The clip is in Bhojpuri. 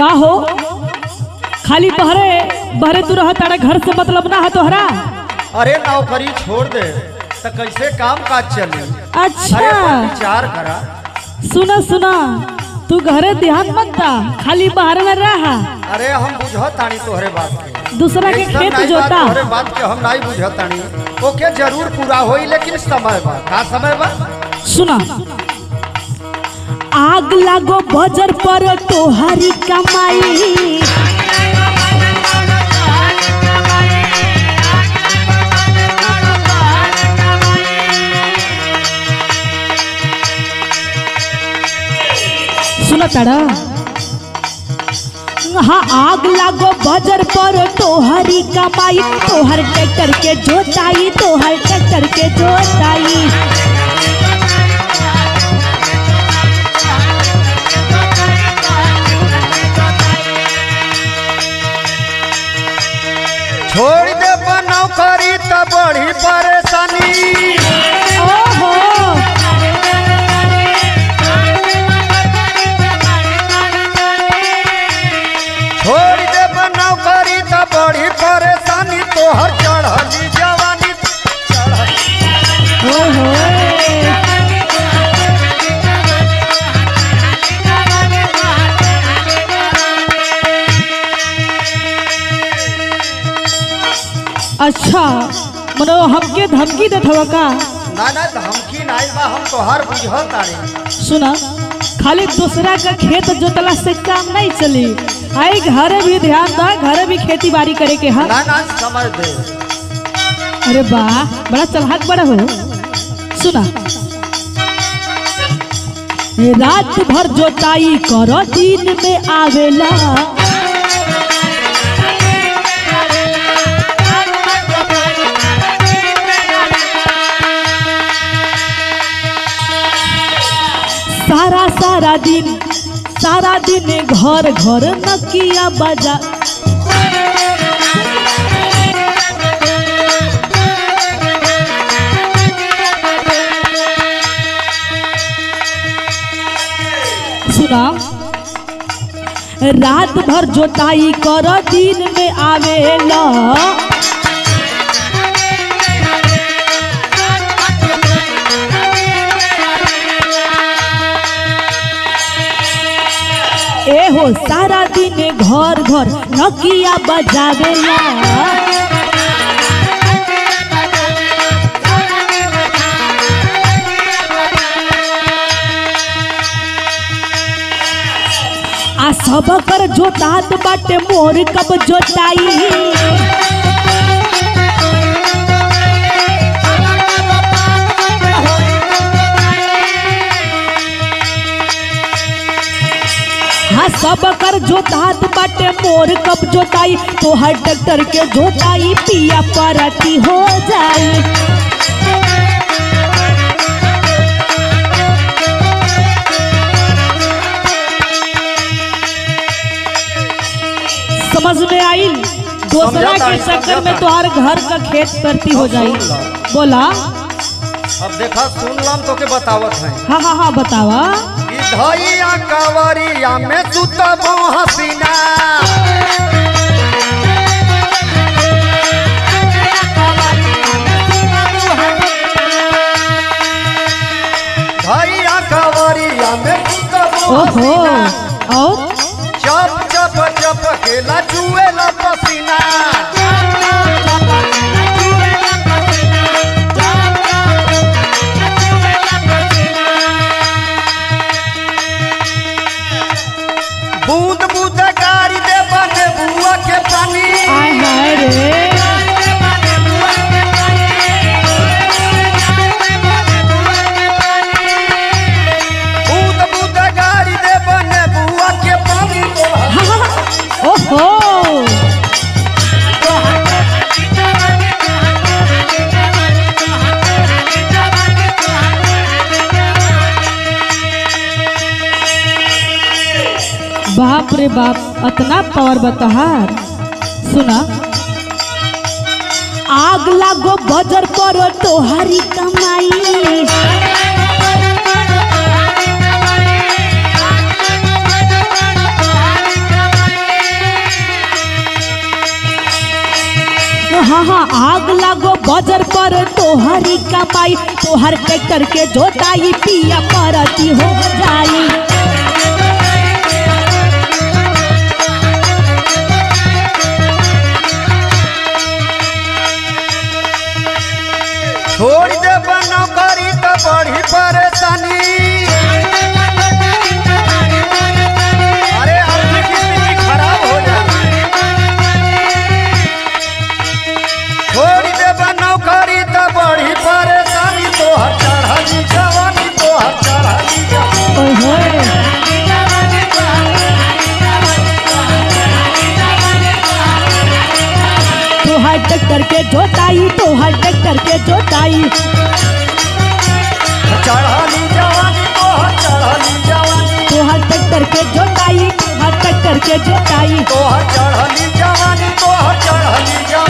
का हो खाली बहरे बहरे तू रह तारा घर से मतलब ना है तोहरा। अरे नौकरी छोड़ दे तो कैसे काम काज चली। अच्छा अरे विचार करा। सुना सुना तू घरे ध्यान मत दा खाली बाहर में रहा। अरे हम बुझतानी तोहरे बात के दूसरा के खेत जोता तोहरे बात के हम नहीं बुझतानी। ओके जरूर पूरा होई लेकिन समय बा का समय बा। सुना आग लागो बजर पर तोहारी कमाई। सुना तारा हाँ आग लागो बजर पर तोहरी कमाई। तोहर ट्रैक्टर के जोताई तोहर ट्रैक्टर के जोताई। छोड़ दे नौकरी तो बड़ी परेशानी। ओहो छोड़ दे नौकरी तो बड़ी परेशानी। तोहर चढ़ली जवानी ओहो अच्छा मनो हमके धमकी देत हवा का। ना धमकी नहीं बा हम तोहर बुझतानी। सुना खाली दूसरा का खेत जोतला से काम नहीं चली। आई घर भी ध्यान दा घर भी खेती बाड़ी करे के है। ना समझ दे। अरे वाह बड़ा चलहाक बड़ा हो। सुना रात भर जोताई करो दिन में आवेला। सारा दिन घर घर नकिया बजा। सुना रात भर जोताई कर दिन में आवेला। ए हो सारा दिन घर घर नकिया बजावेला। आ सब कर जोतात बाटे मोर कब जोताई। हाँ सब कर जोतात बाटे मोर कब जोताई। तोहर ट्रैक्टर के जोताई पिया परती हो जाई। समझ में आई। दूसरा के चक्कर में तुम्हारे घर का खेत परती हो जाई। बोला अब देखा सुन लम तो के बतावत है। हाँ बतावा। धैया कवरिया में सुतबो हसीना। धैया कवरिया में सुतबो हसीना। और चप चप चप खेला चुएला पसीना। बूंद बूंद गाड़ी दे बने बुआ के पानी। आय हाय रे बूंद बूंद गाड़ी दे बने बुआ के पानी। ओहो बाप रे बाप इतना पावर बतहार। सुना आग लागो बजर पर तोहारी कमाई। आग लागो बजर पर तोहरी कमाई, तोहर ट्रैक्टर के जोताई पिया परती हो जाई। छोड़ दे नौकरी तो बड़ी परेशानी। अरे आर्थिक स्थिति खराब हो जाए। छोड़ दे नौकरी तो बड़ी परेशानी, तोहर चढ़ली जवानी, तोहर चढ़ली जवानी। तोहर ट्रैक्टर के जोताई, तोहर ट्रैक्टर के जोताई, चढ़ली जवानी, तोहर चढ़ली जवानी, तोहर ट्रैक्टर के जोताई, तोहर ट्रैक्टर के जोताई। तोहर चढ़ली जवानी, तोहर चढ़ली जवानी।